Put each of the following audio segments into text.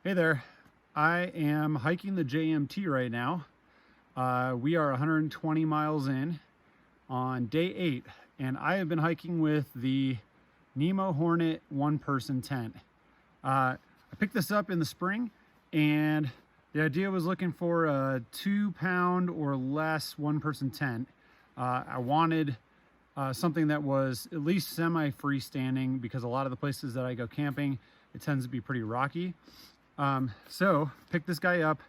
Hey there, I am hiking the JMT right now. We are 120 miles in on day 8, and I have been hiking with the Nemo Hornet one-person tent. I picked this up in the spring, and the idea was looking for a 2-pound or less one-person tent. I wanted something that was at least semi-freestanding, because a lot of the places that I go camping, it tends to be pretty rocky. So picked this guy up,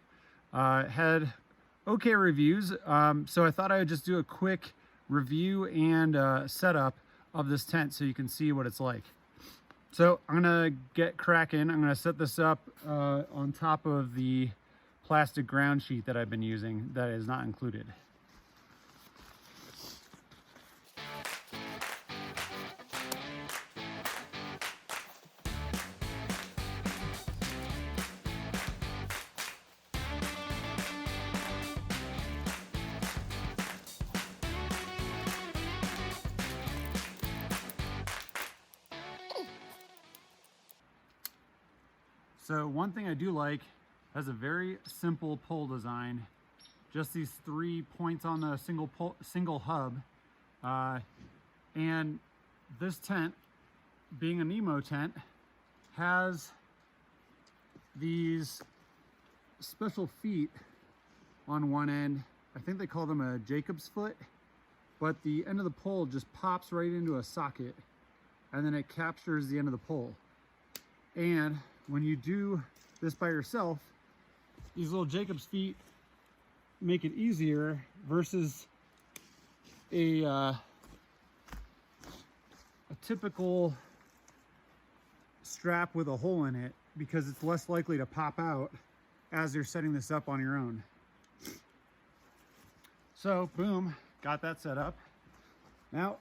had okay reviews. So I thought I would just do a quick review and setup of this tent so you can see what it's like. So I'm gonna get cracking. I'm gonna set this up on top of the plastic ground sheet that I've been using that is not included. So one thing I do like, has a very simple pole design. Just these 3 points on the single hub. And this tent, being a Nemo tent, has these special feet on one end. I think they call them a Jacob's foot, but the end of the pole just pops right into a socket, and then it captures the end of the pole. And when you do this by yourself, these little Jacob's feet make it easier versus a typical strap with a hole in it, because it's less likely to pop out as you're setting this up on your own. So boom, got that set up. Now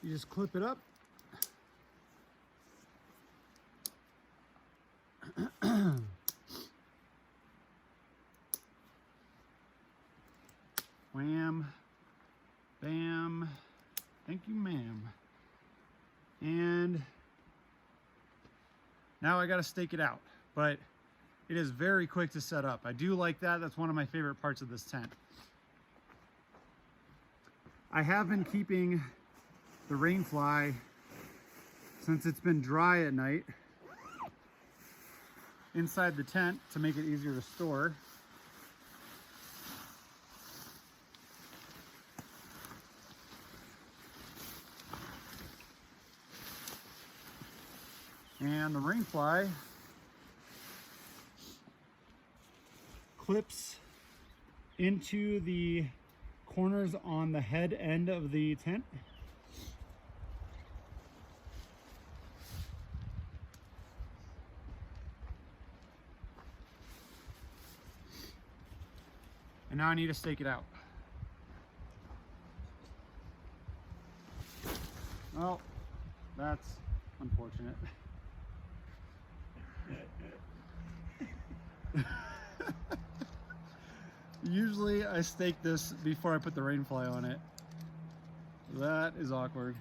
you just clip it up. Wham, bam, thank you, ma'am. And now I gotta stake it out, but it is very quick to set up. I do like that. That's one of my favorite parts of this tent. I have been keeping the rain fly, since it's been dry at night, inside the tent to make it easier to store. And the rain fly clips into the corners on the head end of the tent. And now I need to stake it out. Well, that's unfortunate. Usually I stake this before I put the rain fly on it. That is awkward.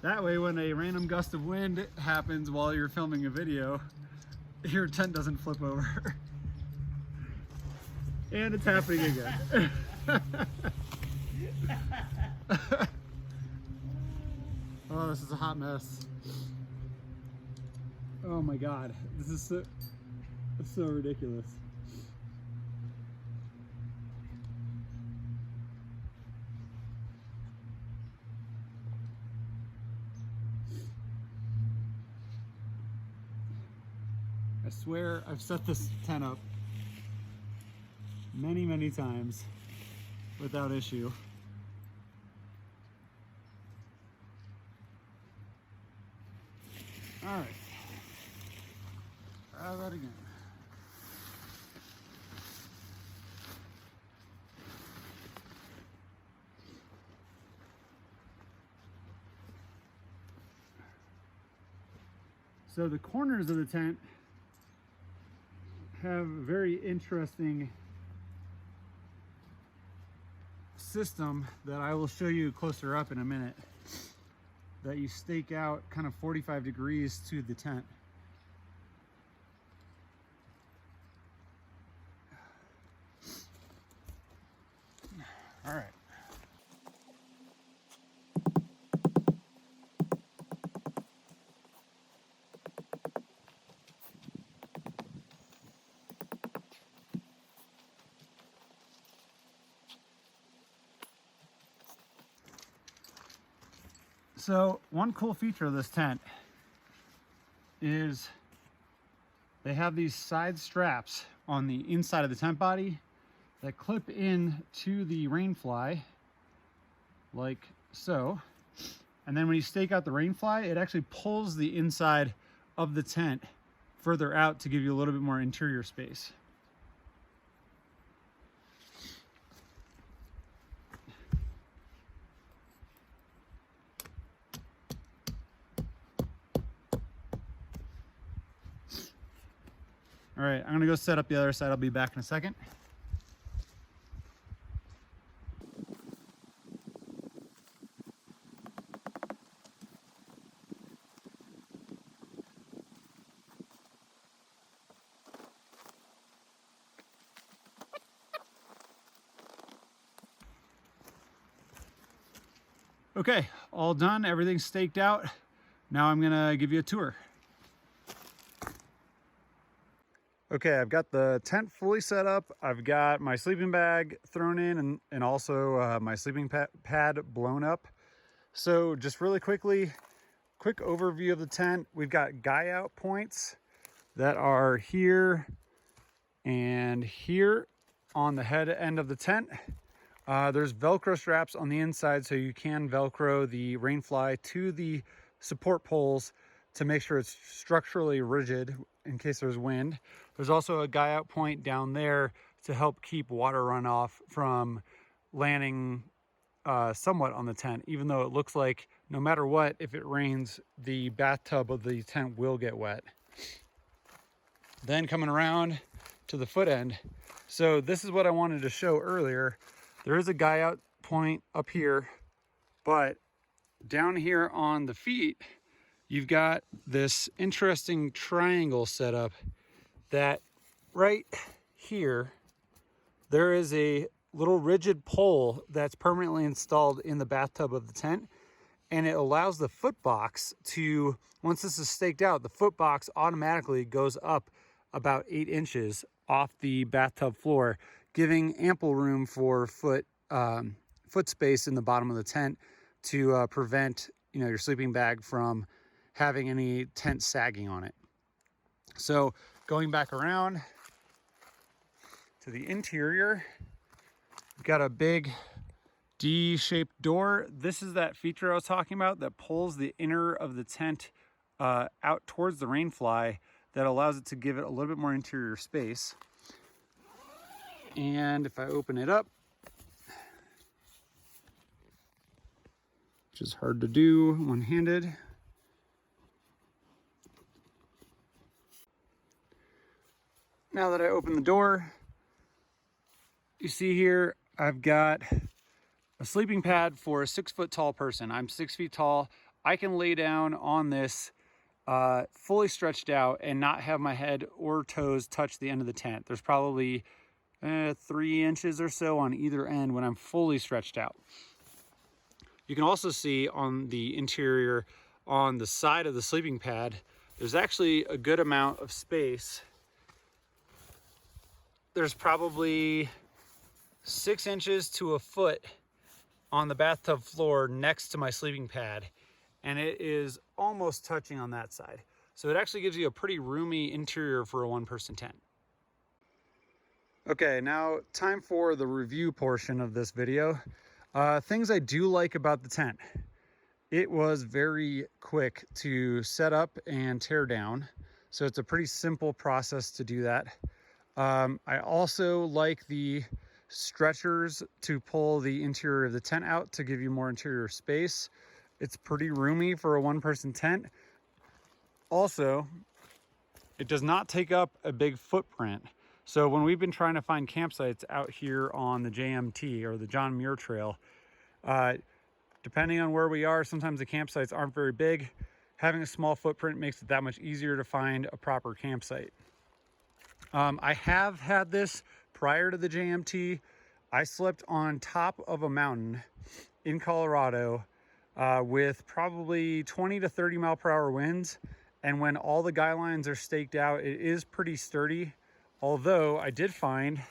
That way, when a random gust of wind happens while you're filming a video, your tent doesn't flip over. And it's happening again. Oh, this is a hot mess. Oh my God, this is so ridiculous. I swear I've set this tent up many times without issue. All right, try that again. So the corners of the tent have very interesting system that I will show you closer up in a minute, that you stake out kind of 45 degrees to the tent. All right. So one cool feature of this tent is they have these side straps on the inside of the tent body that clip in to the rain fly like so. And then when you stake out the rain fly, it actually pulls the inside of the tent further out to give you a little bit more interior space. All right, I'm gonna go set up the other side. I'll be back in a second. Okay, all done, everything's staked out. Now I'm gonna give you a tour. Okay, I've got the tent fully set up. I've got my sleeping bag thrown in and also my sleeping pad blown up. So just really quickly, quick overview of the tent. We've got guy out points that are here and here on the head end of the tent. There's Velcro straps on the inside, so you can Velcro the rain fly to the support poles to make sure it's structurally rigid in case there's wind. There's also a guy out point down there to help keep water runoff from landing somewhat on the tent, even though it looks like no matter what, if it rains, the bathtub of the tent will get wet. Then coming around to the foot end. So this is what I wanted to show earlier. There is a guy out point up here, but down here on the feet, you've got this interesting triangle setup that right here, there is a little rigid pole that's permanently installed in the bathtub of the tent. And it allows the foot box to, once this is staked out, the foot box automatically goes up about 8 inches off the bathtub floor, giving ample room for foot space in the bottom of the tent to prevent, you know, your sleeping bag from having any tent sagging on it. So going back around to the interior, we've got a big D-shaped door. This is that feature I was talking about that pulls the inner of the tent out towards the rain fly, that allows it to give it a little bit more interior space. And if I open it up, which is hard to do one-handed, now that I open the door, you see here I've got a sleeping pad for a 6 foot tall person. I'm 6 feet tall. I can lay down on this fully stretched out and not have my head or toes touch the end of the tent. There's probably 3 inches or so on either end when I'm fully stretched out. You can also see on the interior, on the side of the sleeping pad, there's actually a good amount of space. There's probably 6 inches to a foot on the bathtub floor next to my sleeping pad, and it is almost touching on that side. So it actually gives you a pretty roomy interior for a one-person tent. Okay, now time for the review portion of this video. Things I do like about the tent. It was very quick to set up and tear down, so it's a pretty simple process to do that. I also like the stretchers to pull the interior of the tent out to give you more interior space. It's pretty roomy for a one-person tent. Also, it does not take up a big footprint. So when we've been trying to find campsites out here on the JMT or the John Muir Trail, depending on where we are, sometimes the campsites aren't very big. Having a small footprint makes it that much easier to find a proper campsite. I have had this prior to the JMT. I slept on top of a mountain in Colorado with probably 20 to 30 mile per hour winds. And when all the guy lines are staked out, it is pretty sturdy. Although I did find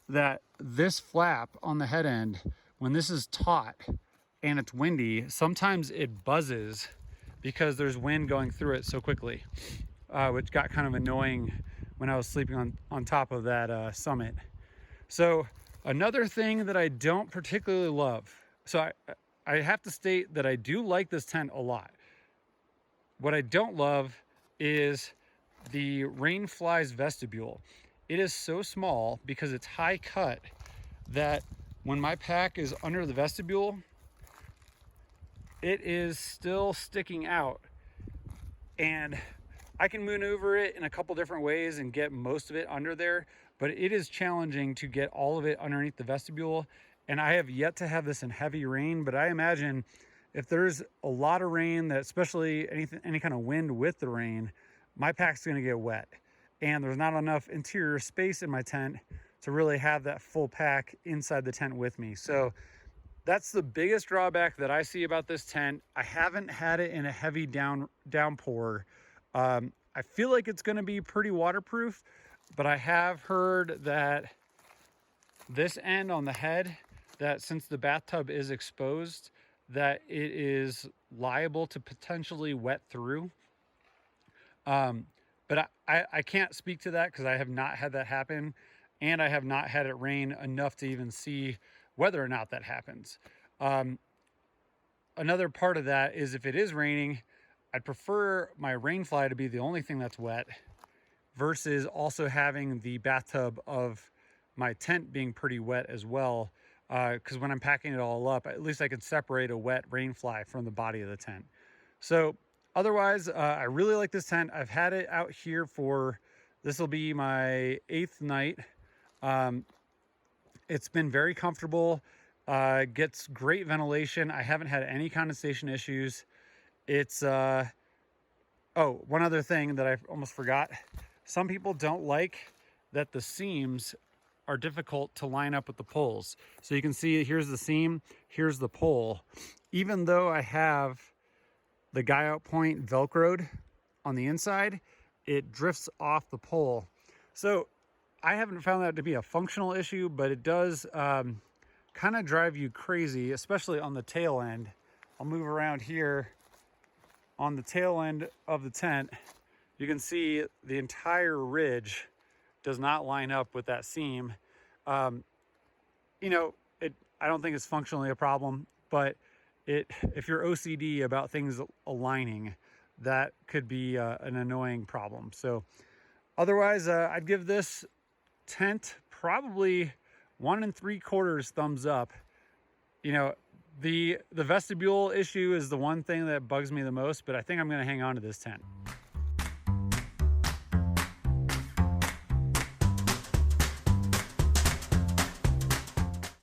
that this flap on the head end, when this is taut and it's windy, sometimes it buzzes because there's wind going through it so quickly, which got kind of annoying when I was sleeping on top of that summit. So another thing that I don't particularly love, so I have to state that I do like this tent a lot. What I don't love is the rainfly's vestibule. It is so small because it's high cut that when my pack is under the vestibule, it is still sticking out, and I can maneuver it in a couple different ways and get most of it under there, but it is challenging to get all of it underneath the vestibule. And I have yet to have this in heavy rain, but I imagine if there's a lot of rain, that especially any kind of wind with the rain, my pack's gonna get wet. And there's not enough interior space in my tent to really have that full pack inside the tent with me. So that's the biggest drawback that I see about this tent. I haven't had it in a heavy downpour. I feel like it's gonna be pretty waterproof, but I have heard that this end on the head, that since the bathtub is exposed, that it is liable to potentially wet through. But I can't speak to that because I have not had that happen, and I have not had it rain enough to even see whether or not that happens. Another part of that is if it is raining, I'd prefer my rain fly to be the only thing that's wet versus also having the bathtub of my tent being pretty wet as well. Because when I'm packing it all up, at least I can separate a wet rain fly from the body of the tent. So otherwise, I really like this tent. I've had it out here for, this will be my 8th night. It's been very comfortable, gets great ventilation. I haven't had any condensation issues. It's, oh, one other thing that I almost forgot. Some people don't like that the seams are difficult to line up with the poles. So you can see here's the seam, here's the pole. Even though I have the guy out point velcroed on the inside, it drifts off the pole. So I haven't found that to be a functional issue, but it does kind of drive you crazy, especially on the tail end. I'll move around here. On the tail end of the tent, you can see the entire ridge does not line up with that seam. You know, I don't think it's functionally a problem, but if you're OCD about things aligning, that could be an annoying problem. So otherwise, I'd give this tent probably 1 3/4 thumbs up. You know, the vestibule issue is the one thing that bugs me the most, but I think I'm going to hang on to this tent.